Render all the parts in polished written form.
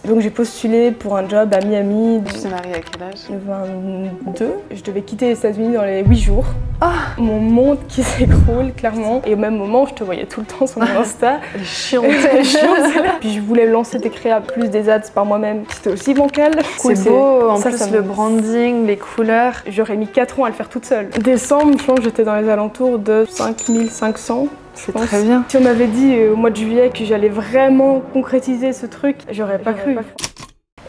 Donc j'ai postulé pour un job à Miami. Tu t'es mariée à quel âge? 22. Je devais quitter les États-Unis dans les 8 jours. Mon monde qui s'écroule, clairement. Et au même moment, je te voyais tout le temps sur mon Insta. Elle est chiante, elle est chiante. Puis je voulais lancer des créas, plus des ads par moi-même. C'était aussi bancal. C'est beau, en plus le branding, les couleurs. J'aurais mis 4 ans à le faire toute seule. Décembre, je pense que j'étais dans les alentours de 5500. C'est très bien. Si on m'avait dit au mois de juillet que j'allais vraiment concrétiser ce truc, j'aurais pas cru.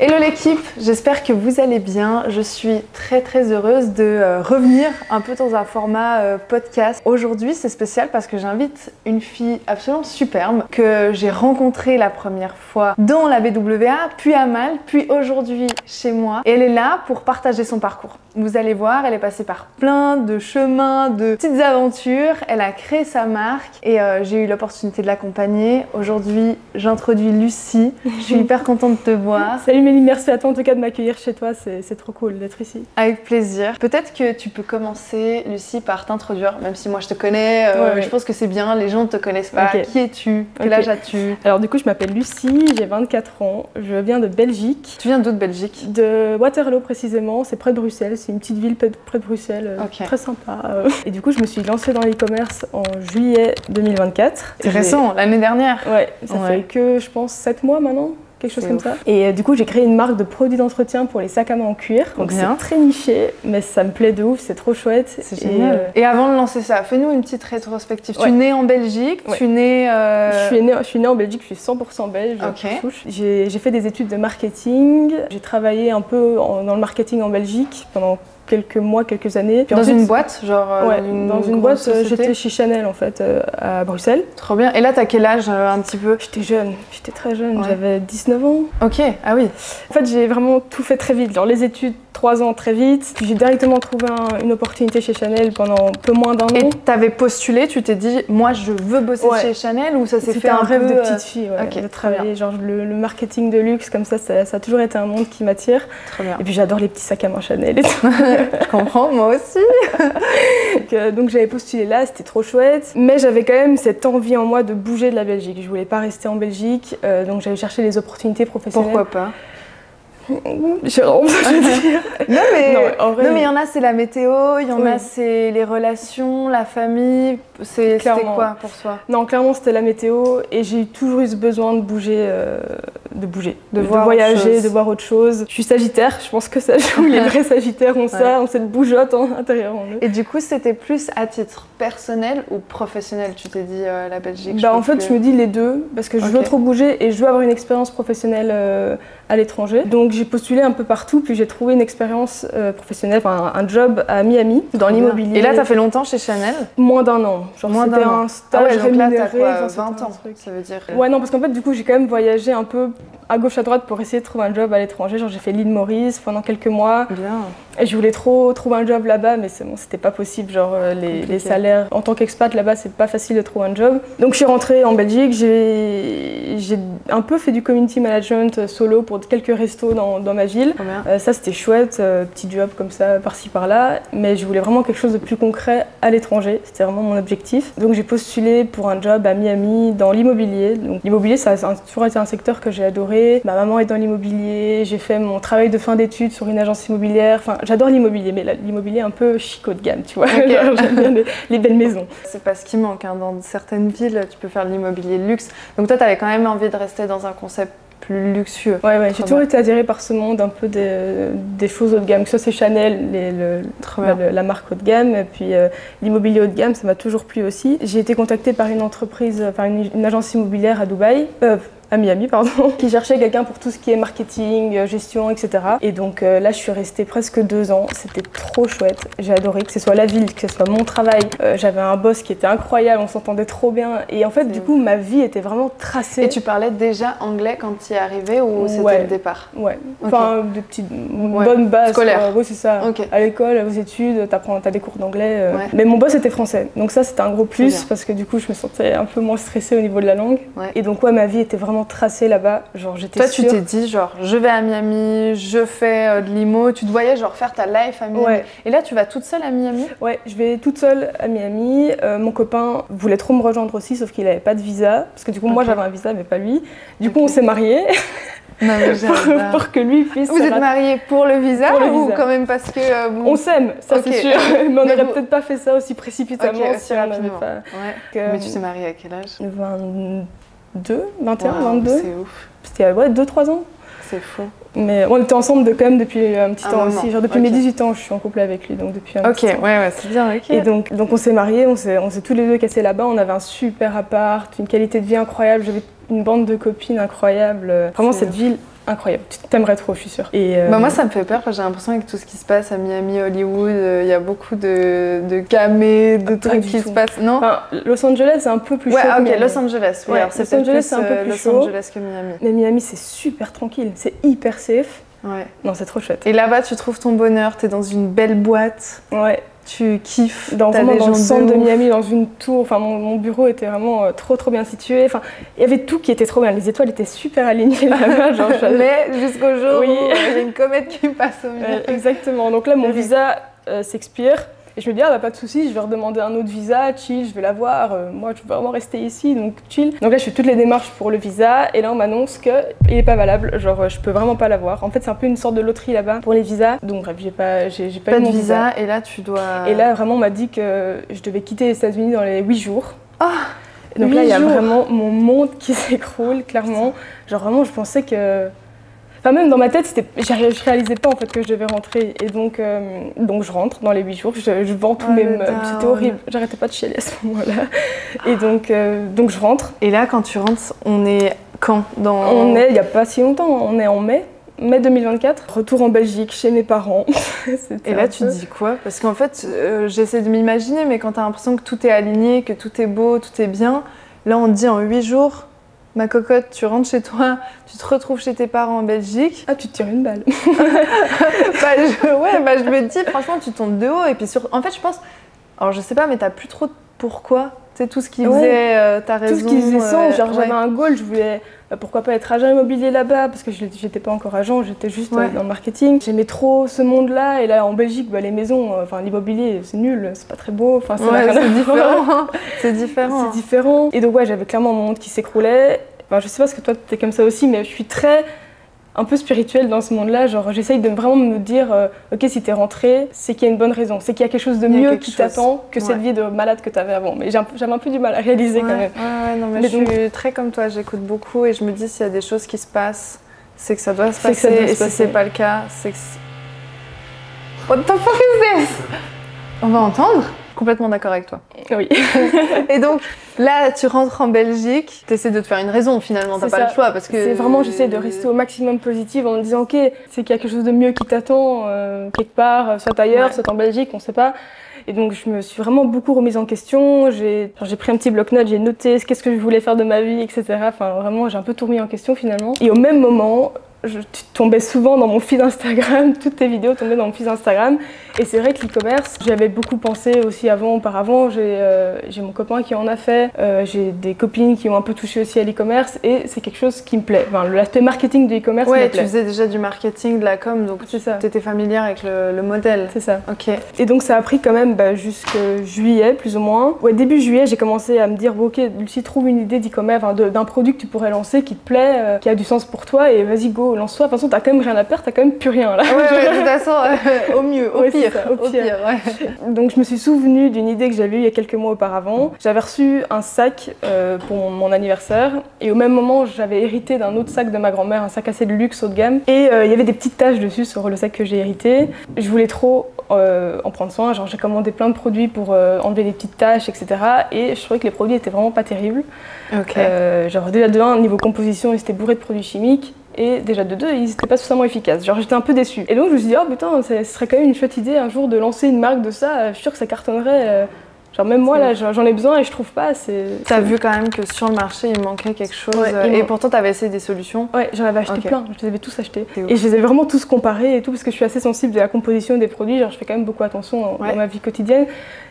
Hello l'équipe, j'espère que vous allez bien. Je suis très heureuse de revenir un peu dans un format podcast. Aujourd'hui c'est spécial parce que j'invite une fille absolument superbe que j'ai rencontrée la première fois dans la BWA, puis à Malte, puis aujourd'hui chez moi. Et elle est là pour partager son parcours. Vous allez voir, elle est passée par plein de chemins, de petites aventures. Elle a créé sa marque et j'ai eu l'opportunité de l'accompagner. Aujourd'hui, j'introduis Lucie. Je suis hyper contente de te voir. Salut Mélie, merci à toi en tout cas de m'accueillir chez toi. C'est trop cool d'être ici. Avec plaisir. Peut-être que tu peux commencer, Lucie, par t'introduire, même si moi je te connais. Ouais. Je pense que c'est bien, les gens ne te connaissent pas. Okay. Qui es-tu? Quel âge as-tu? Alors du coup, je m'appelle Lucie, j'ai 24 ans. Je viens de Belgique. Tu viens d'où de Belgique? De Waterloo précisément, c'est près de Bruxelles. C'est une petite ville près de Bruxelles, très sympa. Et du coup, je me suis lancée dans l'e-commerce en juillet 2024. C'est récent, l'année dernière. Ouais, ça fait que je pense 7 mois maintenant. Quelque chose comme ça. Et du coup, j'ai créé une marque de produits d'entretien pour les sacs à main en cuir. Donc c'est très niché, mais ça me plaît de ouf, c'est trop chouette. C'est génial. Et avant de lancer ça, fais-nous une petite rétrospective. Tu es née en Belgique, Je suis née en Belgique, je suis 100% belge. J'ai fait des études de marketing. J'ai travaillé un peu dans le marketing en Belgique pendant quelques mois, quelques années. Puis ensuite, une boîte, genre dans une boîte, j'étais chez Chanel en fait, à Bruxelles. Trop bien. Et là, t'as quel âge un petit peu? J'étais jeune, j'étais très jeune, j'avais 19 ans. Ok, ah oui. En fait, j'ai vraiment tout fait très vite. Genre les études, 3 ans très vite. Puis j'ai directement trouvé une opportunité chez Chanel pendant peu moins d'un an. Et t'avais postulé, tu t'es dit, moi je veux bosser chez Chanel, ou ça s'est fait un rêve peu de petite fille, de travailler. Genre le marketing de luxe, comme ça a toujours été un monde qui m'attire. Très bien. Et puis j'adore les petits sacs à main Chanel et tout. Je comprends, moi aussi. Donc j'avais postulé là, c'était trop chouette. Mais j'avais quand même cette envie en moi de bouger de la Belgique. Je voulais pas rester en Belgique, donc j'allais chercher les opportunités professionnelles. Pourquoi pas? J'ai honte de dire. Non mais il y en a c'est la météo, il y en a c'est les relations, la famille. C'était quoi pour toi? Non, clairement c'était la météo et j'ai toujours eu ce besoin de bouger, de voyager, de voir autre chose. Je suis sagittaire, je pense que ça joue. Les vrais sagittaires ont ça, ont cette bougeotte en intérieur en eux. Et du coup c'était plus à titre personnel ou professionnel? Tu t'es dit la Belgique? En fait je me dis les deux parce que je veux trop bouger et je veux avoir une expérience professionnelle à l'étranger. Donc j'ai postulé un peu partout, puis j'ai trouvé une expérience professionnelle, enfin un job à Miami, dans l'immobilier. Et là, t'as fait longtemps chez Chanel? Moins d'un an. Genre c'était un stage rémunéré. Donc là, t'as 20 ans, ça veut dire. Ouais, non, parce qu'en fait, du coup, j'ai quand même voyagé un peu à gauche à droite pour essayer de trouver un job à l'étranger. Genre j'ai fait l'île Maurice pendant quelques mois. Bien. Et je voulais trop trouver un job là-bas, mais bon, c'était pas possible. Genre les salaires en tant qu'expat là-bas, c'est pas facile de trouver un job. Donc je suis rentrée en Belgique, j'ai un peu fait du community management solo pour quelques restos dans ma ville. Ça c'était chouette, petit job comme ça par-ci par-là, mais je voulais vraiment quelque chose de plus concret à l'étranger. C'était vraiment mon objectif. Donc j'ai postulé pour un job à Miami dans l'immobilier. Donc l'immobilier, ça a toujours été un secteur que j'ai adoré. Ma maman est dans l'immobilier, j'ai fait mon travail de fin d'études sur une agence immobilière. Enfin, j'adore l'immobilier, mais l'immobilier un peu chic haut de gamme, tu vois. J'aime bien les belles maisons. C'est pas ce qui manque, hein. Dans certaines villes, tu peux faire de l'immobilier de luxe. Donc toi, t'avais quand même envie de rester dans un concept plus luxueux. Ouais, j'ai toujours été attirée par ce monde un peu des choses haut de gamme. Que ça c'est Chanel, la marque haut de gamme, et puis l'immobilier haut de gamme, ça m'a toujours plu aussi. J'ai été contactée par une entreprise, une agence immobilière à Dubaï. À Miami, pardon, qui cherchait quelqu'un pour tout ce qui est marketing, gestion, etc. Et donc là, je suis restée presque 2 ans. C'était trop chouette. J'ai adoré que ce soit la ville, que ce soit mon travail. J'avais un boss qui était incroyable, on s'entendait trop bien. Et en fait, du coup, ma vie était vraiment tracée. Et tu parlais déjà anglais quand tu y es arrivée ou c'était le départ? Ouais. Enfin, des petites bonnes bases. Scolaires. Oui, c'est ça. À l'école, aux études, t'as des cours d'anglais. Mais mon boss était français. Donc ça, c'était un gros plus parce que du coup, je me sentais un peu moins stressée au niveau de la langue. Et donc, ma vie était vraiment vraiment tracé là-bas. Genre, j'étais Toi, sûre. tu t'es dit, genre, je vais à Miami, je fais de l'IMO. Tu te voyais, genre, faire ta life à Miami. Ouais. Et là, tu vas toute seule à Miami? Ouais, je vais toute seule à Miami. Mon copain voulait trop me rejoindre aussi, sauf qu'il n'avait pas de visa. Parce que du coup, moi, j'avais un visa, mais pas lui. Du coup, on s'est mariés. Non, mais j'adore. Pour que lui puisse. Vous êtes mariés pour le visa Pour le ou visa. quand même parce que On s'aime, ça c'est sûr. Mais on n'aurait peut-être pas fait ça aussi précipitamment aussi si on n'avait rapidement. pas. Ouais. Mais tu t'es mariée à quel âge? 22, 21, Wow, 22. C'est ouf. C'était ouais, 2-3 ans. C'est fou. Mais on était ensemble quand même depuis un petit temps moment. aussi. Genre depuis mes 18 ans, je suis en couple avec lui, donc depuis un petit temps. Ouais, c'est bien, ok. Et donc on s'est mariés, on s'est tous les deux cassés là-bas. On avait un super appart, une qualité de vie incroyable. J'avais une bande de copines incroyables. Vraiment, cette ville incroyable. Tu t'aimerais trop, je suis sûre. Et moi, ça me fait peur parce que j'ai l'impression avec tout ce qui se passe à Miami, Hollywood, il y a beaucoup de camés, de trucs qui se passent. Non? Enfin, Los Angeles, c'est un peu plus chaud. Ouais, ok, Miami. Los Angeles. Oui, Ouais, alors c'est Los Angeles, c'est un peu plus Los chaud. Angeles que Miami. Mais Miami, c'est super tranquille, c'est hyper safe. Ouais. Non, c'est trop chouette. Et là-bas, tu trouves ton bonheur, t'es dans une belle boîte. Ouais. Tu kiffes. Vraiment dans le centre de Miami, dans une tour. Enfin, mon bureau était vraiment trop bien situé. Enfin, il y avait tout qui était trop bien. Les étoiles étaient super alignées là-bas. Mais jusqu'au jour où il y a une comète qui passe au milieu. Exactement. Donc là, mon visa s'expire. Et je me dis, ah bah pas de soucis, je vais redemander un autre visa, chill, je vais l'avoir. Moi, je veux vraiment rester ici, donc chill. Donc là, je fais toutes les démarches pour le visa. Et là, on m'annonce qu'il n'est pas valable. Genre, je peux vraiment pas l'avoir. En fait, c'est un peu une sorte de loterie là-bas pour les visas. Donc bref, j'ai pas eu mon visa. Et là, tu dois... Et là, vraiment, on m'a dit que je devais quitter les États-Unis dans les 8 jours. Ah, donc là, il y a vraiment mon monde qui s'écroule, clairement. Genre vraiment, je pensais que... Enfin, même dans ma tête, je réalisais pas en fait que je devais rentrer. Et donc je rentre dans les 8 jours, je vends tous mes meubles. C'était horrible, j'arrêtais pas de chialer à ce moment-là. Et donc je rentre. Et là, quand tu rentres, on est quand On est, il y a pas si longtemps, on est en mai 2024. Retour en Belgique, chez mes parents. Et là, tu te dis quoi? Parce qu'en fait, j'essaie de m'imaginer, mais quand t'as l'impression que tout est aligné, que tout est beau, tout est bien, là, on te dit en 8 jours... Ma cocotte, tu rentres chez toi, tu te retrouves chez tes parents en Belgique. Ah, tu te tires une balle. je me dis, franchement, tu tombes de haut. Et puis, en fait, je pense, alors je sais pas, mais t'as plus trop de pourquoi. Tu sais, tout ce qui faisait ta raison. Tout ce qui faisait sens, genre j'avais un goal, je voulais pourquoi pas être agent immobilier là-bas, parce que j'étais pas encore agent, j'étais juste dans le marketing. J'aimais trop ce monde-là, et là en Belgique, les maisons, l'immobilier, c'est nul, c'est pas très beau, c'est différent. C'est différent. C'est différent. Et donc j'avais clairement mon monde qui s'écroulait. Enfin, je sais pas ce que toi t'es comme ça aussi, mais je suis très un peu spirituelle dans ce monde-là, genre j'essaye de vraiment me dire ok, si t'es rentrée, c'est qu'il y a une bonne raison, c'est qu'il y a quelque chose de mieux qui t'attend que cette vie de malade que t'avais avant. Mais j'avais un peu du mal à réaliser quand même. Non, mais je suis très comme toi, j'écoute beaucoup et je me dis s'il y a des choses qui se passent, c'est que ça doit se passer, et si c'est pas le cas, c'est que... What the fuck is this? On va entendre? Complètement d'accord avec toi. Oui. Et donc, là, tu rentres en Belgique, tu essaies de te faire une raison finalement, t'as pas le choix parce que... C'est vraiment, j'essaie de rester au maximum positive en me disant ok, c'est qu'il y a quelque chose de mieux qui t'attend quelque part, soit ailleurs, soit en Belgique, on sait pas. Et donc je me suis vraiment beaucoup remise en question, j'ai pris un petit bloc-notes, j'ai noté qu'est-ce que je voulais faire de ma vie, etc. Enfin vraiment, j'ai un peu tout remis en question finalement. Et au même moment, je tombais souvent dans mon feed Instagram, toutes tes vidéos tombaient dans mon feed Instagram. Et c'est vrai que l'e-commerce, j'y avais beaucoup pensé aussi auparavant. J'ai mon copain qui en a fait, j'ai des copines qui ont un peu touché aussi à l'e-commerce et c'est quelque chose qui me plaît. Enfin, l'aspect marketing de l'e-commerce me plaît. Tu faisais déjà du marketing, de la com, donc tu étais familière avec le modèle. C'est ça. Ok. Et donc ça a pris quand même jusqu'à juillet, plus ou moins. Ouais, début juillet, j'ai commencé à me dire, bon, ok, Lucie, trouve une idée d'e-commerce, d'un produit que tu pourrais lancer, qui te plaît, qui a du sens pour toi, et vas-y, go, lance-toi. De toute façon, t'as quand même rien à perdre, t'as quand même plus rien là. Ouais, de toute façon, au mieux, au pire. Au pire. Donc je me suis souvenue d'une idée que j'avais eue il y a quelques mois auparavant. J'avais reçu un sac pour mon anniversaire, et au même moment, j'avais hérité d'un autre sac de ma grand-mère, un sac assez de luxe haut de gamme, et il y avait des petites taches dessus sur le sac que j'ai hérité. Je voulais trop en prendre soin, genre j'ai commandé plein de produits pour enlever les petites taches, etc. Et je trouvais que les produits étaient vraiment pas terribles. Genre déjà de 1, niveau composition, ils étaient bourrés de produits chimiques. Et déjà de 2, ils n'étaient pas suffisamment efficaces. Genre j'étais un peu déçue. Et donc je me suis dit, oh putain, ce serait quand même une chouette idée un jour de lancer une marque de ça. Je suis sûre que ça cartonnerait. Genre même moi là, j'en ai besoin et je trouve pas. T'as vu quand même que sur le marché il manquait quelque chose. Et pourtant t'avais essayé des solutions. Ouais, j'en avais acheté plein. Je les avais tous achetés. Et je les ai vraiment tous comparés et tout parce que je suis assez sensible de la composition des produits. Genre je fais quand même beaucoup attention dans ma vie quotidienne.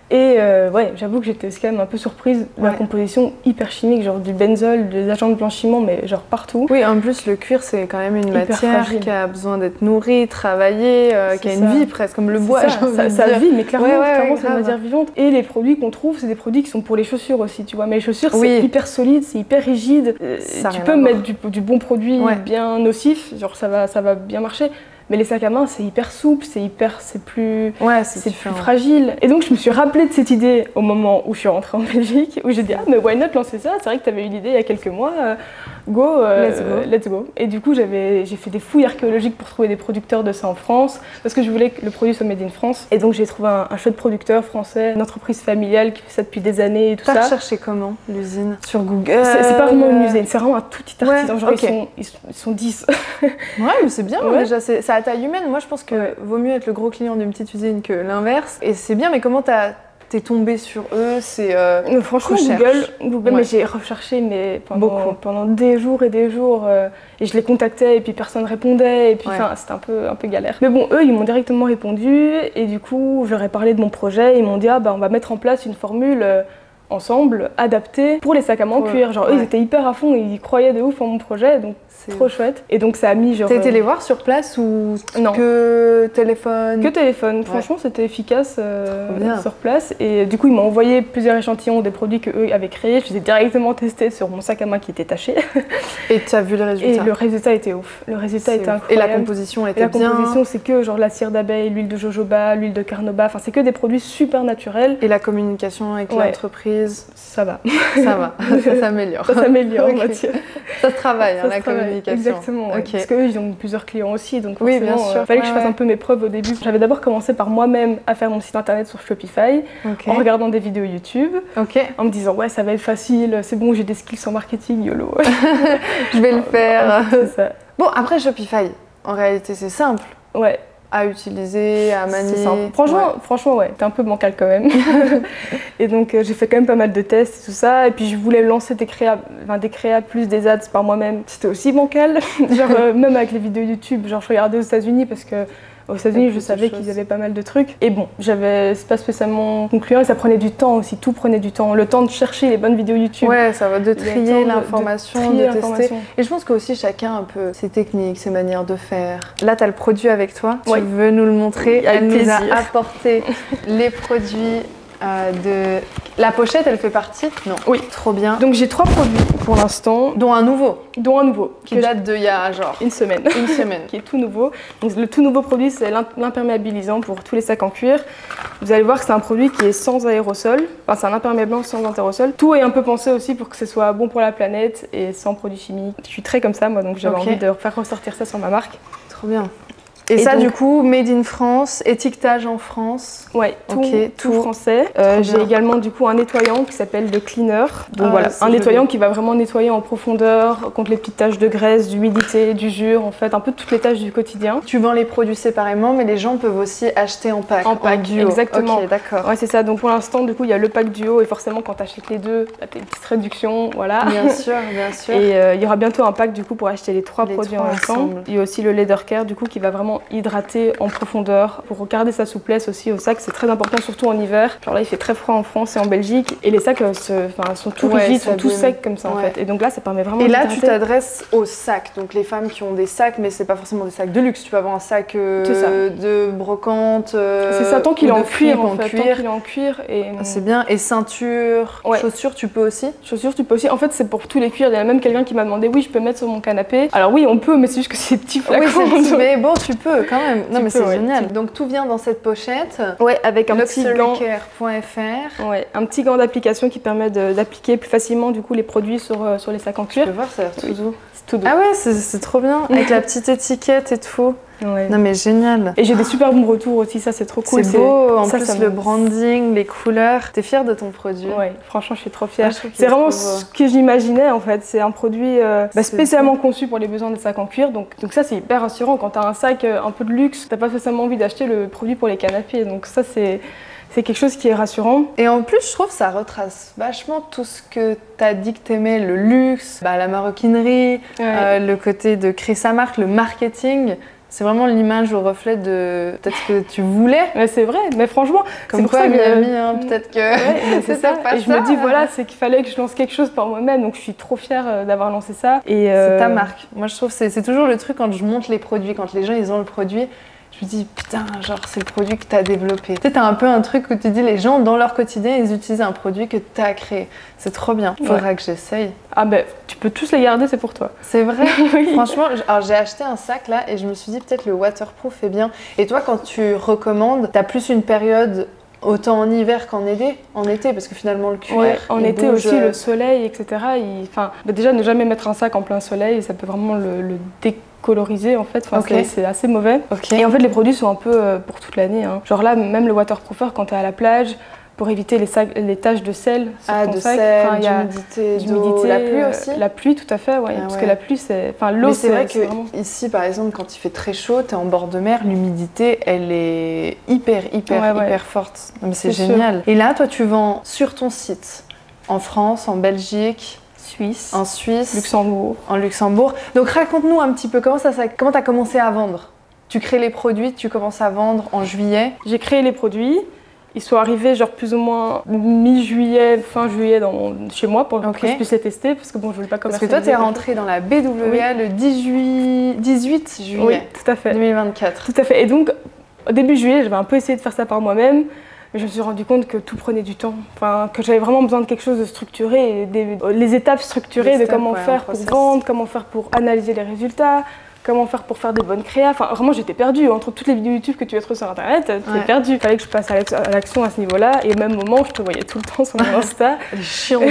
Et ouais, j'avoue que j'étais quand même un peu surprise de la composition hyper chimique, genre du benzol, des agents de blanchiment, mais genre partout. Oui, en plus le cuir c'est quand même une matière fragile. qui a besoin d'être nourrie, travaillée, qui a une vie presque, comme le bois. Ça vit, mais clairement, clairement c'est une grave. matière vivante. Et les produits qu'on trouve, c'est des produits qui sont pour les chaussures aussi, tu vois. Mais les chaussures, c'est hyper solide, c'est hyper rigide. Tu peux mettre du bon produit bien nocif, genre ça va bien marcher. Mais les sacs à main, c'est hyper souple, c'est plus fragile. Et donc, je me suis rappelée de cette idée au moment où je suis rentrée en Belgique, où j'ai dit, ah, mais why not lancer ça? C'est vrai que tu avais eu l'idée il y a quelques mois, let's go. Et du coup, j'ai fait des fouilles archéologiques pour trouver des producteurs de ça en France, parce que je voulais que le produit soit made in France. Et donc, j'ai trouvé un chouette producteur français, une entreprise familiale qui fait ça depuis des années et tout ça. T'as recherché comment l'usine? Sur Google? C'est pas vraiment une usine, c'est vraiment un tout petit artisan. Genre, ils sont 10. Ouais, mais c'est bien, déjà, ça à taille humaine. Moi, je pense que vaut mieux être le gros client d'une petite usine que l'inverse. Et c'est bien, mais comment t'es tombée sur eux? C'est franchement Google, mais j'ai recherché pendant des jours et des jours. Et je les contactais et puis personne répondait. Et puis c'était un peu galère. Mais bon, eux, ils m'ont directement répondu. Et du coup, je leur ai parlé de mon projet. Ils m'ont dit, on va mettre en place une formule ensemble, adaptée pour les sacs à main en cuir. Genre, eux, ils étaient hyper à fond, ils croyaient de ouf en mon projet. Donc, trop chouette. Et donc ça a mis genre... T'as été les voir sur place ou non. Que téléphone? Que téléphone. Franchement, c'était efficace sur place. Et du coup, ils m'ont envoyé plusieurs échantillons des produits qu'eux avaient créés. Je les ai directement testés sur mon sac à main qui était taché. Et tu as vu le résultat? Et le résultat était ouf. Le résultat était incroyable. Et la composition était bien? La composition, c'est que genre la cire d'abeille, l'huile de jojoba, l'huile de carnauba. Enfin, c'est que des produits super naturels. Et la communication avec l'entreprise? Ça va. Ça va. Ça s'améliore. Ça s'améliore, Mathieu. Ça se travaille, la communication. Exactement. Parce qu'eux, ils ont plusieurs clients aussi, donc forcément, bien sûr. Fallait que je fasse un peu mes preuves au début. J'avais d'abord commencé par moi-même à faire mon site internet sur Shopify, en regardant des vidéos YouTube, en me disant ouais, ça va être facile, c'est bon, j'ai des skills en marketing, YOLO. Je vais le faire. C'est ça. Bon, après Shopify, en réalité, c'est simple. Ouais. À utiliser, à manier. Franchement, ouais, t'es un peu bancal quand même. Et donc, j'ai fait quand même pas mal de tests et tout ça. Et puis, je voulais lancer des créas plus des ads par moi-même. C'était aussi bancal. Genre, même avec les vidéos YouTube, genre, je regardais aux États-Unis parce que aux États-Unis, je savais qu'ils avaient pas mal de trucs. Et bon, c'est pas spécialement concluant et ça prenait du temps aussi. Tout prenait du temps. Le temps de chercher les bonnes vidéos YouTube. Ouais, ça va de trier l'information, de tester. Et je pense qu'aussi chacun a un peu ses techniques, ses manières de faire. Là, tu as le produit avec toi. Tu veux nous le montrer? Elle nous a apporté les produits de... La pochette, elle fait partie? Non. Oui. Trop bien. Donc j'ai 3 produits pour l'instant. Dont un nouveau. Qui date d'il y a genre... Une semaine. Qui est tout nouveau. Donc le tout nouveau produit, c'est l'imperméabilisant pour tous les sacs en cuir. Vous allez voir que c'est un produit qui est sans aérosol. Enfin, c'est un imperméabilisant sans aérosol. Tout est un peu pensé aussi pour que ce soit bon pour la planète et sans produits chimiques. Je suis très comme ça, moi, donc j'avais envie de faire ressortir ça sur ma marque. Trop bien. Et ça, donc, du coup, made in France, étiquetage en France. Ouais, tout français. J'ai également du coup un nettoyant qui s'appelle The Cleaner. Donc voilà, un nettoyant qui va vraiment nettoyer en profondeur contre les petites taches de graisse, d'humidité, d'usure, en fait, un peu toutes les tâches du quotidien. Tu vends les produits séparément, mais les gens peuvent aussi acheter en pack. En pack, duo. Exactement. Ok, d'accord. Ouais, c'est ça. Donc pour l'instant, du coup, il y a le pack duo et forcément, quand tu achètes les deux, tu as une petite réduction, voilà. Bien sûr, bien sûr. Et il y aura bientôt un pack du coup pour acheter les 3 produits ensemble. Il y a aussi le Leather Care du coup qui va vraiment hydrater en profondeur pour garder sa souplesse aussi au sac, c'est très important surtout en hiver. Genre là il fait très froid en France et en Belgique et les sacs sont tout rigides, sont tout secs comme ça en fait. Et donc là ça permet vraiment d'hydrater. Et là tu t'adresses aux sacs, donc les femmes qui ont des sacs mais c'est pas forcément des sacs de luxe, tu peux avoir un sac de brocante. C'est ça, tant qu'il est en cuir en fait, tant qu'il est en cuir. C'est bien, et ceinture, chaussures tu peux aussi? Chaussures tu peux aussi, en fait c'est pour tous les cuirs, il y a même quelqu'un qui m'a demandé oui je peux mettre sur mon canapé. Alors oui on peut mais c'est juste que c'est petit flacon. Oui, mais bon tu peux quand même. Non mais c'est génial. Donc tout vient dans cette pochette. Ouais, avec un petit gant. Luxurycare.fr. Ouais, un petit gant d'application qui permet d'appliquer plus facilement du coup les produits sur les sacs en cuir. Tu peux voir, ça a l'air tout doux. C'est tout doux. Ah ouais, c'est trop bien avec la petite étiquette et tout. Ouais. Non mais génial. Et j'ai des super bons retours aussi, ça c'est trop cool. C'est beau, en plus le branding, les couleurs. T'es fière de ton produit? Ouais, franchement je suis trop fière. C'est vraiment ce que j'imaginais en fait. C'est un produit spécialement conçu pour les besoins des sacs en cuir. Donc ça c'est hyper rassurant. Quand t'as un sac un peu de luxe, t'as pas spécialement envie d'acheter le produit pour les canapés. Donc ça c'est quelque chose qui est rassurant. Et en plus, je trouve que ça retrace vachement tout ce que t'as dit que t'aimais, le luxe, la maroquinerie, le côté de créer sa marque, le marketing. C'est vraiment l'image au reflet de peut-être ce que tu voulais. Mais c'est vrai, mais franchement, comme quoi, ça Miami, hein, peut-être que ouais, c'est ça. Et je me dis, voilà, c'est qu'il fallait que je lance quelque chose par moi-même, donc je suis trop fière d'avoir lancé ça. Et c'est ta marque. Moi, je trouve que c'est toujours le truc quand je monte les produits, quand les gens ils ont le produit. Je me dis, putain, genre, c'est le produit que tu as développé. Tu sais, t'as un peu un truc où tu dis, les gens, dans leur quotidien, ils utilisent un produit que tu as créé. C'est trop bien. Faudra que j'essaye. Ah ben, tu peux tous les garder, c'est pour toi. C'est vrai. Oui. Franchement, alors j'ai acheté un sac là et je me suis dit, peut-être le waterproof est bien. Et toi, quand tu recommandes, tu as plus une période autant en hiver qu'en été, parce que finalement le cuir, en été bouge. Aussi, le soleil, etc. Déjà, ne jamais mettre un sac en plein soleil, ça peut vraiment le décoloriser en fait, c'est assez mauvais. Et en fait, les produits sont un peu pour toute l'année. Hein. Genre là, même le waterproofer, quand tu es à la plage, pour éviter les taches de sel sur ton sac. D'humidité, la pluie aussi. La pluie, tout à fait, parce que la pluie, c'est... Enfin, l'eau, c'est vrai que vraiment... ici, par exemple, quand il fait très chaud, tu es en bord de mer, l'humidité, elle est hyper forte. C'est génial. Sûr. Et là, toi, tu vends sur ton site, en France, en Belgique... En Suisse, Luxembourg. En Luxembourg. Donc raconte-nous un petit peu comment tu as commencé à vendre. Tu crées les produits, tu commences à vendre en juillet. J'ai créé les produits. Ils sont arrivés genre plus ou moins mi-juillet, fin juillet chez moi pour que je puisse les tester parce que bon, je voulais pas commercialiser. Parce que toi, tu es rentrée dans la BWA le 18 juillet oui, tout à fait. 2024. Tout à fait. Et donc, au début juillet, j'avais un peu essayé de faire ça par moi-même. Mais je me suis rendu compte que tout prenait du temps, que j'avais vraiment besoin de quelque chose de structuré, les étapes structurées de comment faire pour vendre, comment faire pour analyser les résultats, comment faire pour faire des bonnes créas. Enfin, vraiment, j'étais perdue. Entre toutes les vidéos YouTube que tu vas trouver sur Internet, tu es perdue. Il fallait que je passe à l'action à ce niveau-là. Et au même moment, je te voyais tout le temps sur mon Insta. Chiante.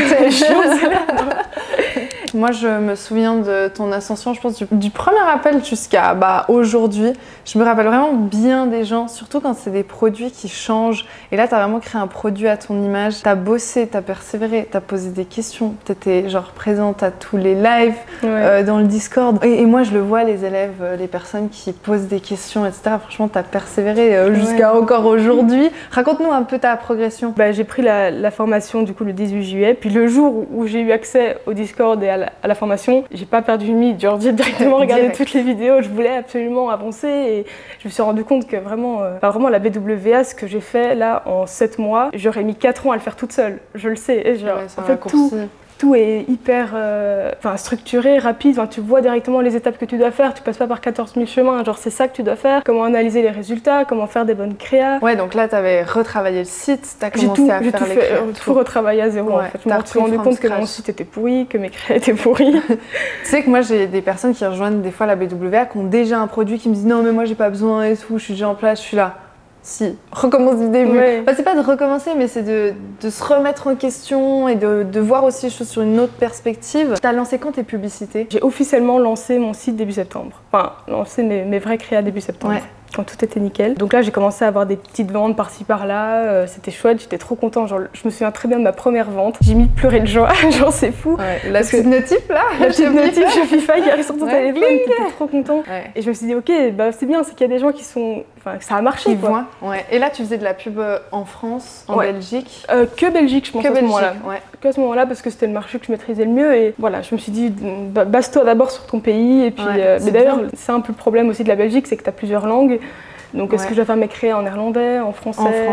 Moi, je me souviens de ton ascension, je pense, du premier appel jusqu'à aujourd'hui. Je me rappelle vraiment bien des gens, surtout quand c'est des produits qui changent. Et là, tu as vraiment créé un produit à ton image. Tu as bossé, tu as persévéré, tu as posé des questions. Tu étais genre présente à tous les lives, dans le Discord. Et moi, je le vois, les élèves, les personnes qui posent des questions, etc. Franchement, tu as persévéré jusqu'à encore aujourd'hui. Raconte-nous un peu ta progression. J'ai pris la formation du coup le 18 juillet. Puis le jour où j'ai eu accès au Discord et à la formation, j'ai pas perdu une minute. Genre, j'ai directement regardé toutes les vidéos. Je voulais absolument avancer et je me suis rendu compte que vraiment la BWA, ce que j'ai fait là en 7 mois, j'aurais mis 4 ans à le faire toute seule. Je le sais. Et genre, en fait, tout est hyper structuré, rapide. Tu vois directement les étapes que tu dois faire. Tu passes pas par 14 000 chemins. Genre, c'est ça que tu dois faire. Comment analyser les résultats, comment faire des bonnes créas. Ouais, donc là, tu avais retravaillé le site. Tu as commencé à faire les créas. J'ai tout retravaillé à zéro. En fait. Je me suis rendu compte que mon site était pourri, que mes créas étaient pourries. Tu sais que moi, j'ai des personnes qui rejoignent des fois la BWA qui ont déjà un produit qui me disent non, mais moi, j'ai pas besoin et tout. Je suis déjà en place, je suis là. Si, recommence du début. C'est pas de recommencer, mais c'est de se remettre en question et de voir aussi les choses sur une autre perspective. T'as lancé quand tes publicités? J'ai officiellement lancé mon site début septembre. Enfin, lancé mes vrais créas début septembre. Quand tout était nickel. Donc là, j'ai commencé à avoir des petites ventes par-ci par-là. C'était chouette, j'étais trop contente. Genre, je me souviens très bien de ma première vente. J'ai mis de pleurer de joie, genre c'est fou. La petite notif là, la petite notif Shopify qui arrive sur ton téléphone, t'étais trop content. Et je me suis dit, ok, c'est bien, c'est qu'il y a des gens qui sont... Enfin, ça a marché quoi. Et là, tu faisais de la pub en France, en Belgique? Que Belgique, je pense, à ce moment-là. Que à ce moment-là, parce que c'était le marché que je maîtrisais le mieux. Et voilà, je me suis dit, base-toi d'abord sur ton pays. Et puis, mais d'ailleurs, c'est un peu le problème aussi de la Belgique, c'est que tu as plusieurs langues. Donc, est-ce que je vais faire mes créas en néerlandais, en français,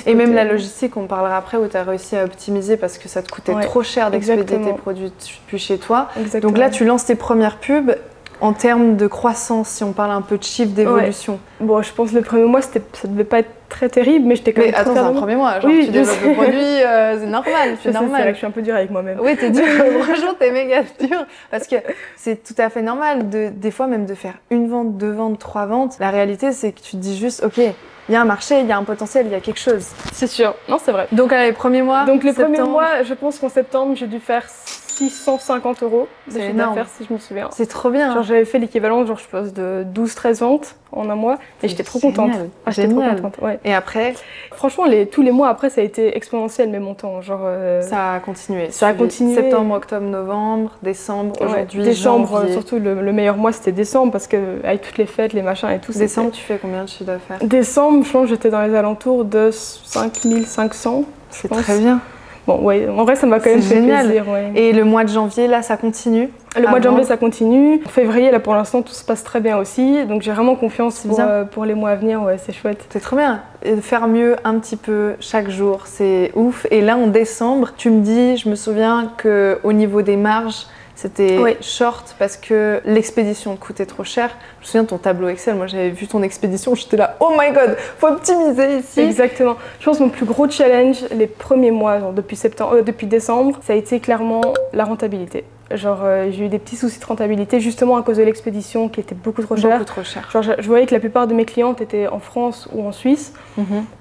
et même la logistique, on parlera après, où tu as réussi à optimiser parce que ça te coûtait trop cher d'expédier tes produits depuis chez toi. Donc là, tu lances tes premières pubs. En termes de croissance, si on parle un peu de chiffre d'évolution. Bon, je pense que le premier mois, ça devait pas être très terrible, mais j'étais quand même... Mais attends, c'est un premier mois, genre tu développes le produit, c'est normal, c'est normal. C'est vrai que je suis un peu dure avec moi-même. Oui, t'es dure, franchement, t'es méga dure. Parce que c'est tout à fait normal, des fois même de faire une vente, 2 ventes, 3 ventes. La réalité, c'est que tu te dis juste, ok, il y a un marché, il y a un potentiel, il y a quelque chose. C'est sûr, non, c'est vrai. Donc les premiers mois, donc les premiers mois, je pense qu'en septembre, j'ai dû faire 650 € de chiffre d'affaires, si je me souviens. C'est trop bien. Genre j'avais fait l'équivalent, genre je pense de 12-13 ventes en un mois, et j'étais trop contente. J'étais trop contente. Et après, franchement, tous les mois après, ça a été exponentiel mes montants. Genre ça a continué. Ça a continué. Septembre, octobre, novembre, décembre, aujourd'hui. Décembre, janvier. surtout le meilleur mois, c'était décembre parce que avec toutes les fêtes, les machins et tout. Décembre, tu fais combien de chiffre d'affaires? Décembre, je pense que j'étais dans les alentours de 5500. C'est très bien. Bon, en vrai, ça m'a quand même fait plaisir. Et le mois de janvier, là, ça continue? Le mois de janvier, ça continue. En février, là, pour l'instant, tout se passe très bien aussi. Donc, j'ai vraiment confiance pour les mois à venir. Ouais, c'est chouette. C'est trop bien. Et faire mieux un petit peu chaque jour, c'est ouf. Et là, en décembre, tu me dis, je me souviens qu'au niveau des marges, c'était short parce que l'expédition coûtait trop cher. Je me souviens de ton tableau Excel. Moi, j'avais vu ton expédition. J'étais là, oh my god, faut optimiser ici. Exactement. Je pense que mon plus gros challenge les premiers mois, genre depuis décembre, ça a été clairement la rentabilité. Genre, j'ai eu des petits soucis de rentabilité justement à cause de l'expédition qui était beaucoup trop chère. Beaucoup trop cher. Genre, je voyais que la plupart de mes clientes étaient en France ou en Suisse.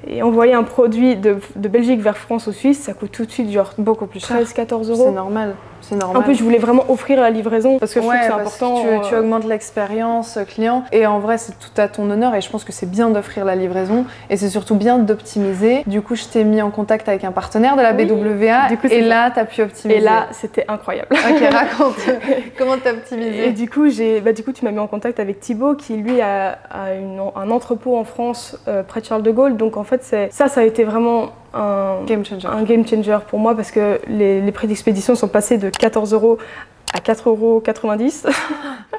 Et envoyer un produit de Belgique vers France ou Suisse, ça coûte tout de suite genre beaucoup plus cher. 13-14 €. C'est normal. C'est normal. En plus, je voulais vraiment offrir la livraison parce que je trouve que c'est important. Tu augmentes l'expérience client et en vrai, c'est tout à ton honneur et je pense que c'est bien d'offrir la livraison et c'est surtout bien d'optimiser. Du coup, je t'ai mis en contact avec un partenaire de la BWA et là, tu as pu optimiser. Et là, c'était incroyable. Ok, raconte. Comment tu as optimisé? Et du coup, tu m'as mis en contact avec Thibaut qui, lui, a un entrepôt en France près de Charles de Gaulle. Donc, en fait, ça a été vraiment un game changer pour moi parce que les prix d'expédition sont passés de 14 € à 4,90 €.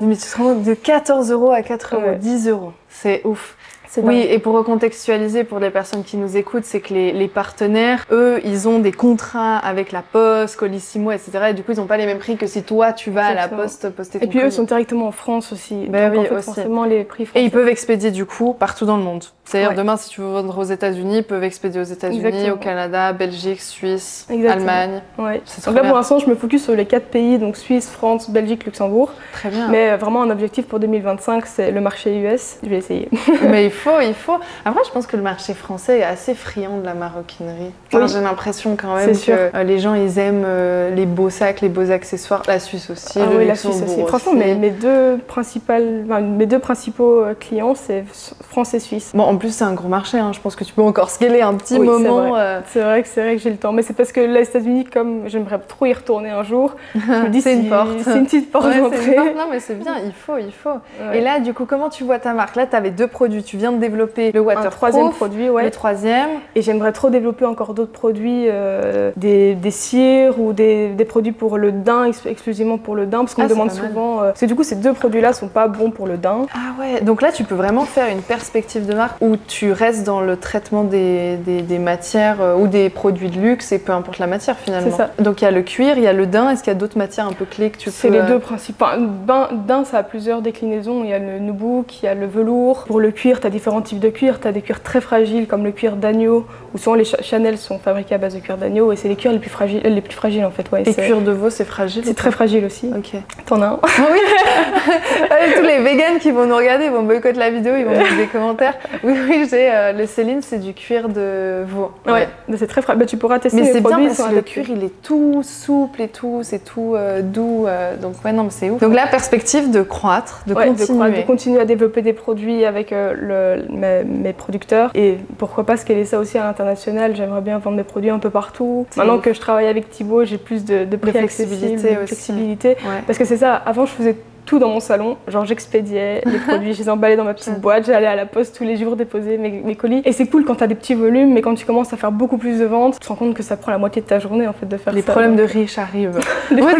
Mais tu te rends compte de 14 € à 4,10 €. C'est ouf. Oui, et pour recontextualiser pour les personnes qui nous écoutent, c'est que les partenaires, eux, ils ont des contrats avec la Poste, Colissimo, etc. Et du coup, ils n'ont pas les mêmes prix que si toi, tu vas à la Poste poster ton colis. Et puis eux, colis. ils sont directement en France aussi. Ben donc oui, en fait, aussi. forcément, les prix français. Et ils peuvent expédier du coup partout dans le monde. C'est-à-dire demain, si tu veux vendre aux États-Unis, ils peuvent expédier aux États-Unis, au Canada, Belgique, Suisse, Allemagne. Ouais. Donc là, pour l'instant, je me focus sur les 4 pays, donc Suisse, France, Belgique, Luxembourg. Très bien. Mais vraiment, un objectif pour 2025, c'est le marché US. Je vais essayer. Mais il faut. Après, je pense que le marché français est assez friand de la maroquinerie. Enfin, j'ai l'impreson quand même que les gens, ils aiment les beaux sacs, les beaux accessoires. La Suisse aussi, le la Suisse aussi. Franchement, mes deux principaux clients, c'est France et Suisse. Bon, en plus, c'est un gros marché. Hein. Je pense que tu peux encore scaler un petit moment. C'est vrai que j'ai le temps. Mais c'est parce que les États-Unis, comme j'aimerais trop y retourner un jour, je me dis c'est une porte. C'est une petite porte d'entrée. Non, mais c'est bien, il faut. Ouais. Et là, du coup, comment tu vois ta marque? Là, tu avais 2 produits. Tu viens de développer le waterproof. Troisième produit, le 3e. Et j'aimerais trop développer encore d'autres produits, des cires ou des produits pour le daim, exclusivement pour le daim, parce qu'on me demande souvent. Parce que du coup, ces 2 produits-là sont pas bons pour le daim. Ah ouais, donc là, tu peux vraiment faire une perspective de marque où tu restes dans le traitement des matières ou des produits de luxe et peu importe la matière finalement. C'est ça. Donc il y a le cuir, il y a le daim. Est-ce qu'il y a d'autres matières un peu clés que tu peux... C'est les 2 principaux. Daim, ça a plusieurs déclinaisons. Il y a le nubuck, il y a le velours. Pour le cuir, tu as différents types de cuir. Tu as des cuirs très fragiles comme le cuir d'agneau, où souvent les Chanel sont fabriqués à base de cuir d'agneau et c'est les cuirs les plus fragiles en fait. Ouais, et cuir de veau, c'est fragile? C'est très fragile aussi. Ok. T'en as un? Oui. Tous les végans qui vont nous regarder, ils vont boycotter la vidéo, ils vont mettre des commentaires. Oui, j'ai le Céline, c'est du cuir de veau. Ouais, c'est très fragile. Tu pourras tester mais les produits. Mais c'est bien parce que le cuir, il est tout souple et tout, c'est tout doux. Donc ouais, non, mais c'est ouf. Donc la perspective de croître, de continuer à développer des produits avec mes producteurs et pourquoi pas scaler ça aussi à l'international. J'aimerais bien vendre mes produits un peu partout. Maintenant que je travaille avec Thibaut, j'ai plus de prix accessibilité, de flexibilité. Ouais. Parce que c'est ça, avant je faisais tout dans mon salon, genre j'expédiais les produits, je les emballais dans ma petite boîte, j'allais à la poste tous les jours déposer mes colis. Et c'est cool quand t'as des petits volumes, mais quand tu commences à faire beaucoup plus de ventes, tu te rends compte que ça prend la moitié de ta journée en fait de faire les ça. Les problèmes de riches arrivent. Moi,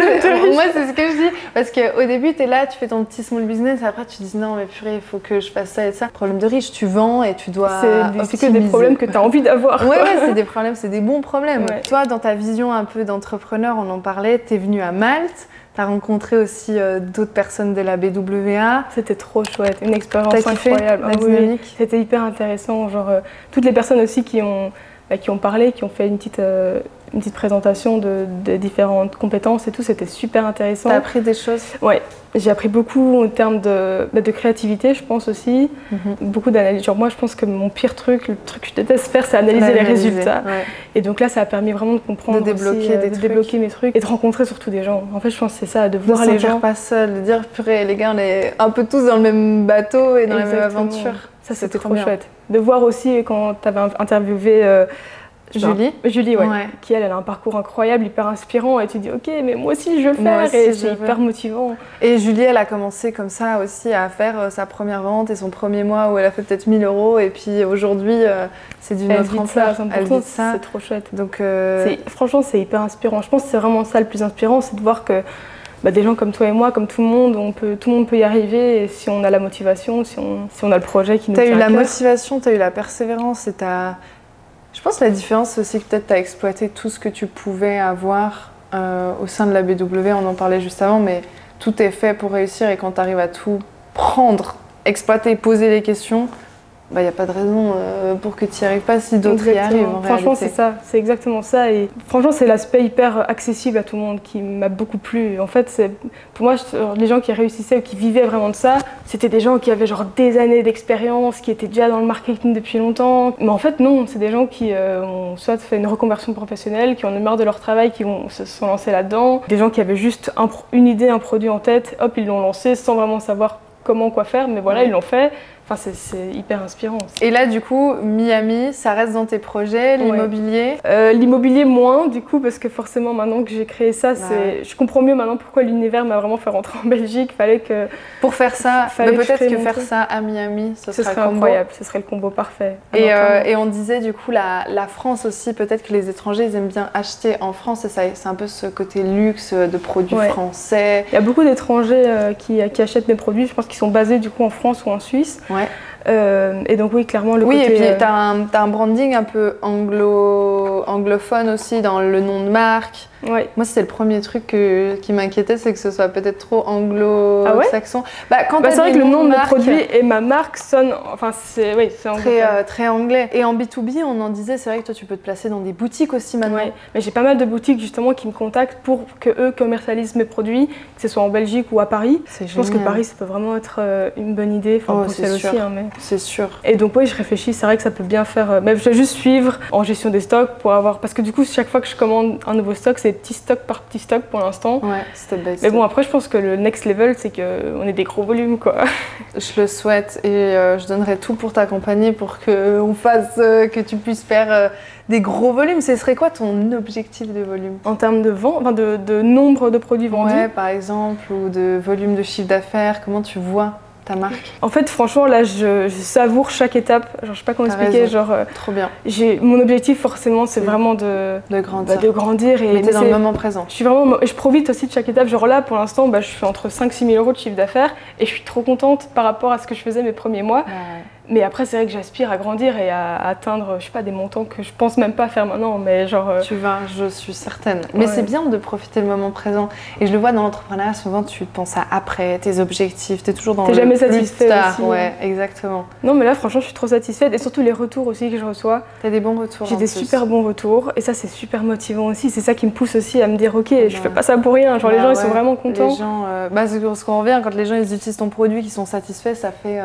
c'est ce que je dis, parce qu'au début t'es là, tu fais ton petit small business, et après tu te dis non mais purée, il faut que je fasse ça et ça. Problème de riche, tu vends et tu dois c'est que des problèmes que t'as envie d'avoir. Ouais, c'est des problèmes, c'est des bons problèmes. Ouais. Toi, dans ta vision un peu d'entrepreneur, on en parlait, t'es venu à Malte. T'as rencontré aussi d'autres personnes de la BWA. C'était trop chouette, une expérience incroyable. La dynamique. Oui, c'était hyper intéressant. Genre, toutes les personnes aussi qui ont parlé, qui ont fait une petite présentation de différentes compétences et tout, c'était super intéressant. T'as appris des choses? Ouais, j'ai appris beaucoup en termes de créativité, je pense aussi. Beaucoup d'analyse. Genre moi, je pense que mon pire truc, le truc que je déteste faire, c'est analyser les résultats. Ouais. Et donc là, ça a permis vraiment de comprendre, de débloquer mes trucs et de rencontrer surtout des gens. En fait, je pense que c'est ça, de voir les gens. Pas seul, de dire purée, les gars, on est un peu tous dans le même bateau et dans la même aventure. Ça, c'était trop chouette. De voir aussi quand tu avais interviewé Julie, ouais. Qui elle a un parcours incroyable, hyper inspirant et tu dis ok mais moi aussi je veux le faire et c'est hyper motivant. Et Julie elle a commencé comme ça aussi à faire sa première vente et son premier mois où elle a fait peut-être 1 000 € et puis aujourd'hui c'est d'une autre ampleur. Elle vit ça, c'est trop chouette. Donc franchement c'est hyper inspirant. Je pense que c'est vraiment ça le plus inspirant, c'est de voir que des gens comme toi et moi, comme tout le monde, tout le monde peut y arriver et si on a la motivation, si on a le projet qui nous tient à cœur. T'as eu la motivation, t'as eu la persévérance et je pense que la différence c'est aussi que peut-être t'as exploité tout ce que tu pouvais avoir au sein de la BW, on en parlait juste avant, mais tout est fait pour réussir et quand t'arrives à tout prendre, exploiter, poser les questions, il n'y a pas de raison pour que tu n'y arrives pas si d'autres y arrivent en franchement, réalité. c'est ça, c'est exactement ça. Et franchement, c'est l'aspect hyper accessible à tout le monde qui m'a beaucoup plu. En fait, pour moi, les gens qui réussissaient ou qui vivaient vraiment de ça, c'était des gens qui avaient genre des années d'expérience, qui étaient déjà dans le marketing depuis longtemps. Mais en fait, non, c'est des gens qui ont soit fait une reconversion professionnelle, qui en ont marre de leur travail, qui se sont lancés là-dedans. Des gens qui avaient juste une idée, un produit en tête, hop, ils l'ont lancé sans vraiment savoir comment, quoi faire, mais voilà, ils l'ont fait. Enfin, c'est hyper inspirant. Et là, du coup, Miami, ça reste dans tes projets, l'immobilier? L'immobilier moins, du coup, parce que forcément, maintenant que j'ai créé ça, je comprends mieux maintenant pourquoi l'univers m'a vraiment fait rentrer en Belgique. Pour faire ça, peut-être que faire ça à Miami, ce serait incroyable, ce serait le combo parfait. Et on disait, du coup, la France aussi, peut-être que les étrangers, ils aiment bien acheter en France, et c'est un peu ce côté luxe de produits français. Il y a beaucoup d'étrangers qui achètent mes produits, je pense qu'ils sont basés, du coup, en France ou en Suisse. Et donc oui, clairement le côté... Oui, et puis t'as un branding un peu anglophone aussi dans le nom de marque. Ouais. Moi, c'était le premier truc qui m'inquiétait, c'est que ce soit peut-être trop anglo-saxon. C'est vrai que le nom de mon produit et ma marque sonne... Enfin, c'est très anglais. Et en B2B, on en disait, c'est vrai que toi, tu peux te placer dans des boutiques aussi maintenant. Ouais. Mais j'ai pas mal de boutiques justement qui me contactent pour qu'eux commercialisent mes produits, que ce soit en Belgique ou à Paris. Je pense que Paris, ça peut vraiment être une bonne idée. Enfin, Bruxelles aussi. C'est sûr. Et donc oui, je réfléchis, c'est vrai que ça peut bien faire... Mais je vais juste suivre en gestion des stocks pour avoir... Parce que du coup, chaque fois que je commande un nouveau stock, c'est petit stock par petit stock pour l'instant. Ouais, step by step. Mais bon, après, je pense que le next level, c'est qu'on ait des gros volumes, quoi. Je le souhaite et je donnerai tout pour t'accompagner pour que tu puisses faire des gros volumes. Ce serait quoi ton objectif de volume? En termes de vente, enfin de nombre de produits vendus? Ouais, par exemple, ou de volume de chiffre d'affaires, comment tu vois ta marque? En fait, franchement, là, je savoure chaque étape. Genre, je sais pas comment expliquer. Trop bien. Mon objectif, forcément, c'est vraiment de grandir. Mais t'es dans le moment présent. Je profite aussi de chaque étape. Genre là, pour l'instant, je fais entre 5 000 et 6 000 euros de chiffre d'affaires et je suis trop contente par rapport à ce que je faisais mes premiers mois. Mais après, c'est vrai que j'aspire à grandir et à atteindre, je sais pas, des montants que je pense même pas faire maintenant, mais genre... Tu vas, je suis certaine. Mais c'est bien de profiter le moment présent. Et je le vois dans l'entrepreneuriat, souvent tu penses à après, tes objectifs, t'es toujours dans T'es jamais satisfaite aussi. Ouais, exactement. Non, mais là, franchement, je suis trop satisfaite. Et surtout les retours aussi que je reçois. T'as des bons retours? J'ai des super bons retours. Et ça, c'est super motivant aussi. C'est ça qui me pousse aussi à me dire, ok, je fais pas ça pour rien. Genre, les gens, ils sont vraiment contents. Les gens, c'est ce qu'on revient, quand les gens ils utilisent ton produit, qu'ils sont satisfaits, ça fait...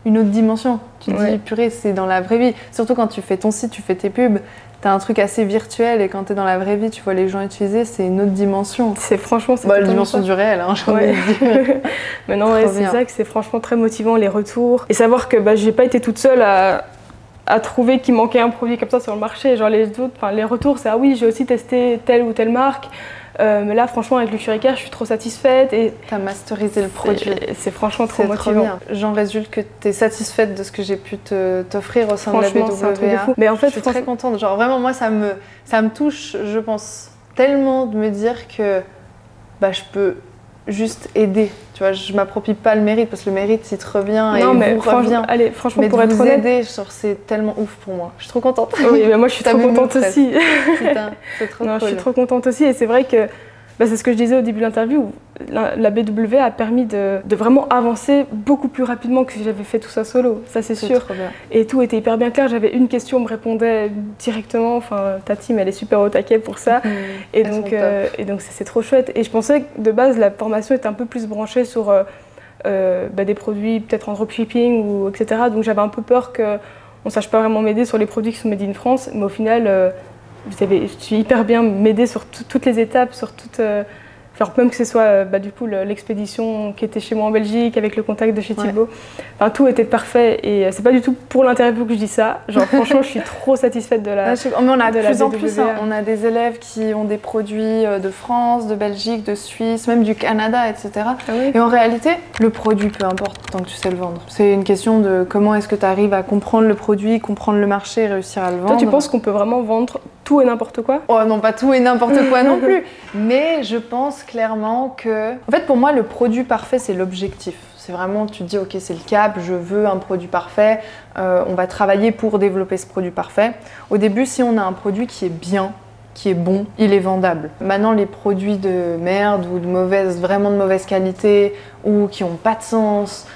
une autre dimension. Tu te dis, purée, c'est dans la vraie vie. Surtout quand tu fais ton site, tu fais tes pubs, t'as un truc assez virtuel et quand t'es dans la vraie vie, tu vois les gens utiliser, c'est une autre dimension. Franchement, c'est la dimension du réel, hein, j'ai envie de dire. Mais non, c'est ça que c'est franchement très motivant, les retours. Et savoir que j'ai pas été toute seule à trouver qu'il manquait un produit comme ça sur le marché. Genre les retours, c'est ah oui, j'ai aussi testé telle ou telle marque. Mais là, franchement, avec Luxury Care, je suis trop satisfaite. Et t'as masterisé le produit. C'est franchement trop motivant. J'en résulte que t'es satisfaite de ce que j'ai pu t'offrir au sein de la BWA. C'est un truc de fou. Mais en fait, je suis très contente. Genre vraiment, moi, ça me touche, je pense, tellement de me dire que je peux juste aider. Tu vois, je m'approprie pas le mérite parce que le mérite, il te revient et vous revient. Allez, franchement, mais pour être honnête, aider, c'est tellement ouf pour moi. Je suis trop contente. Oui, mais moi, je suis trop contente aussi. Putain, c'est trop cool. Je suis trop contente aussi et c'est vrai que c'est ce que je disais au début de l'interview. La BW a permis de vraiment avancer beaucoup plus rapidement que si j'avais fait tout ça solo, ça c'est sûr. Trop bien. Et tout était hyper bien clair. J'avais une question, on me répondait directement. Enfin, ta team, elle est super au taquet pour ça. Et donc c'est trop chouette. Et je pensais que de base, la formation était un peu plus branchée sur des produits peut-être en dropshipping ou etc. Donc j'avais un peu peur qu'on ne sache pas vraiment m'aider sur les produits qui sont made in France. Mais au final, je suis hyper bien m'aider sur toutes les étapes, sur toutes... Genre même que ce soit du coup l'expédition qui était chez moi en Belgique avec le contact de chez Thibaut. Enfin, tout était parfait et c'est pas du tout pour l'interview que je dis ça. Genre franchement, je suis trop satisfaite de la mais on a de plus en plus, on a des élèves qui ont des produits de France, de Belgique, de Suisse, même du Canada, etc. Ah oui. Et en réalité, le produit, peu importe, tant que tu sais le vendre. C'est une question de comment est-ce que tu arrives à comprendre le produit, comprendre le marché et réussir à le vendre. Toi, tu penses qu'on peut vraiment vendre tout et n'importe quoi. Oh non, pas tout et n'importe quoi non plus. Mais je pense clairement que... En fait, pour moi, le produit parfait, c'est l'objectif. C'est vraiment, tu te dis, ok, c'est le cap, je veux un produit parfait. On va travailler pour développer ce produit parfait. Au début, si on a un produit qui est bien, qui est bon, il est vendable. Maintenant, les produits de merde ou vraiment de mauvaise qualité ou qui n'ont pas de sens,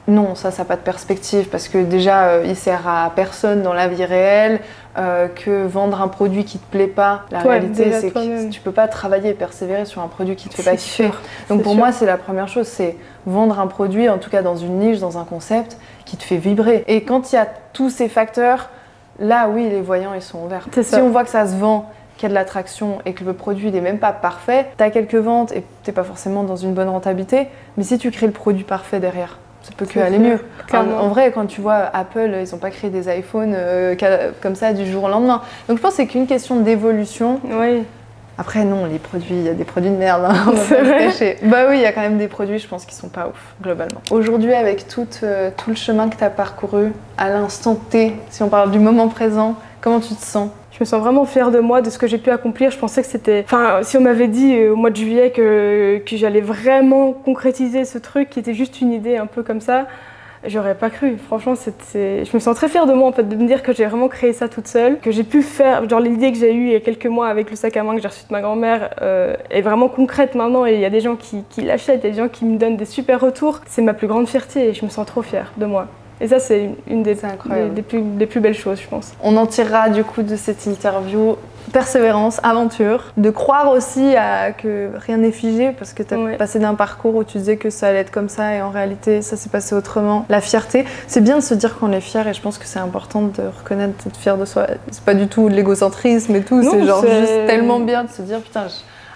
non, ça n'a pas de perspective parce que déjà, il sert à personne dans la vie réelle. Que vendre un produit qui te plaît pas, la réalité c'est que tu peux pas travailler et persévérer sur un produit qui te fait pas kiffer. Donc pour moi c'est la première chose, c'est vendre un produit, en tout cas dans une niche, dans un concept qui te fait vibrer. Et quand il y a tous ces facteurs, là oui les voyants ils sont ouverts. Si on voit que ça se vend, qu'il y a de l'attraction et que le produit n'est même pas parfait, tu as quelques ventes et t'es pas forcément dans une bonne rentabilité, mais si tu crées le produit parfait derrière, ça peut que aller mieux. En vrai, quand tu vois Apple, ils n'ont pas créé des iPhones comme ça du jour au lendemain. Donc je pense que c'est qu'une question d'évolution. Oui. Après non, les produits, il y a des produits de merde, hein, on va pas se cacher. Bah oui, il y a quand même des produits, je pense, qui sont pas ouf, globalement. Aujourd'hui, avec tout le chemin que tu as parcouru, à l'instant T, si on parle du moment présent, comment tu te sens ? Je me sens vraiment fière de moi, de ce que j'ai pu accomplir. Je pensais que c'était... Enfin, si on m'avait dit au mois de juillet que j'allais vraiment concrétiser ce truc qui était juste une idée un peu comme ça, j'aurais pas cru. Franchement, je me sens très fière de moi en fait, de me dire que j'ai vraiment créé ça toute seule, que j'ai pu faire... Genre l'idée que j'ai eue il y a quelques mois avec le sac à main que j'ai reçu de ma grand-mère est vraiment concrète maintenant et il y a des gens qui l'achètent, il y a des gens qui me donnent des super retours. C'est ma plus grande fierté et je me sens trop fière de moi. Et ça, c'est une des plus belles choses, je pense. On en tirera du coup de cette interview persévérance, aventure, de croire aussi que rien n'est figé parce que tu as passé d'un parcours où tu disais que ça allait être comme ça et en réalité ça s'est passé autrement. La fierté, c'est bien de se dire qu'on est fier et je pense que c'est important de reconnaître d'être fier de soi. C'est pas du tout de l'égocentrisme et tout, c'est genre juste tellement bien de se dire putain,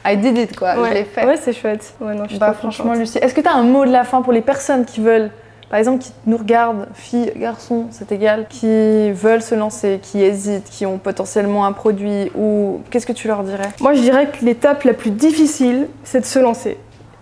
I did it quoi, je l'ai fait. Ouais, c'est chouette. Ouais, non, je suis franchement Lucie, est-ce que tu as un mot de la fin pour les personnes qui veulent, par exemple, qui nous regardent, filles, garçons, c'est égal, qui veulent se lancer, qui hésitent, qui ont potentiellement un produit, ou qu'est-ce que tu leur dirais ? Moi, je dirais que l'étape la plus difficile, c'est de se lancer.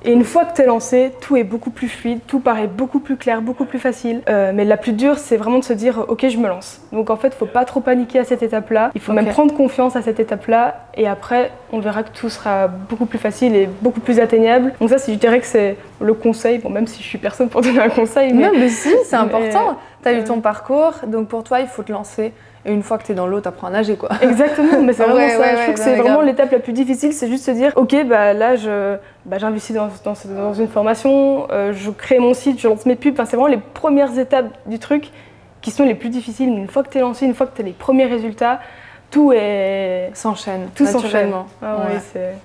Et une fois que tu es lancé, tout est beaucoup plus fluide, tout paraît beaucoup plus clair, beaucoup plus facile. Mais la plus dure, c'est vraiment de se dire « Ok, je me lance ». Donc en fait, il ne faut pas trop paniquer à cette étape-là. Il faut même prendre confiance à cette étape-là. Et après, on verra que tout sera beaucoup plus facile et beaucoup plus atteignable. Donc ça, je dirais que c'est le conseil. Bon, même si je suis personne pour donner un conseil. Mais si, c'est important. Tu as eu ton parcours, donc pour toi, il faut te lancer. Et une fois que t'es dans l'eau, t'apprends à nager quoi. Exactement, mais c'est vraiment ça. Je trouve que c'est vraiment l'étape la plus difficile, c'est juste se dire ok, bah là j'investis dans une formation, je crée mon site, je lance mes pubs. Enfin, c'est vraiment les premières étapes du truc qui sont les plus difficiles. Mais une fois que t'es lancé, une fois que t'as les premiers résultats, tout s'enchaîne. Tout s'enchaîne. Ah, ouais.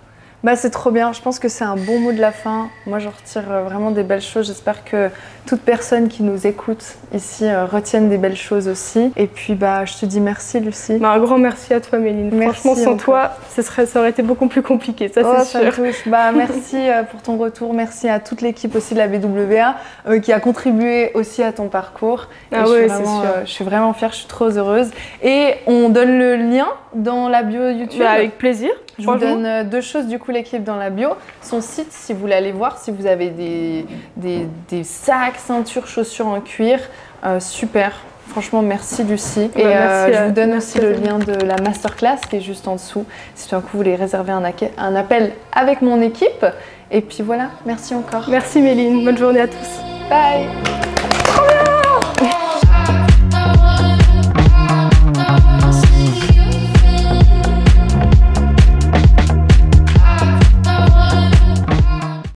Bah, c'est trop bien, je pense que c'est un bon mot de la fin. Moi je retire vraiment des belles choses, j'espère que toute personne qui nous écoute ici retienne des belles choses aussi. Et puis bah, je te dis merci Lucie. Bah, un grand merci à toi Méline, franchement sans toi ça aurait été beaucoup plus compliqué, ça c'est sûr. Bah, merci pour ton retour, merci à toute l'équipe aussi de la BWA qui a contribué aussi à ton parcours. Je suis vraiment fière, je suis trop heureuse. Et on donne le lien dans la bio YouTube. Bah, avec plaisir. Je vous donne deux choses du coup l'équipe dans la bio. Son site, si vous voulez aller voir, si vous avez des sacs, ceintures, chaussures en cuir, super. Franchement, merci Lucie. Et je vous donne aussi le lien de la masterclass qui est juste en dessous. Si tout d'un coup vous voulez réserver un appel avec mon équipe. Et puis voilà, merci encore. Merci Méline, bonne journée à tous. Bye.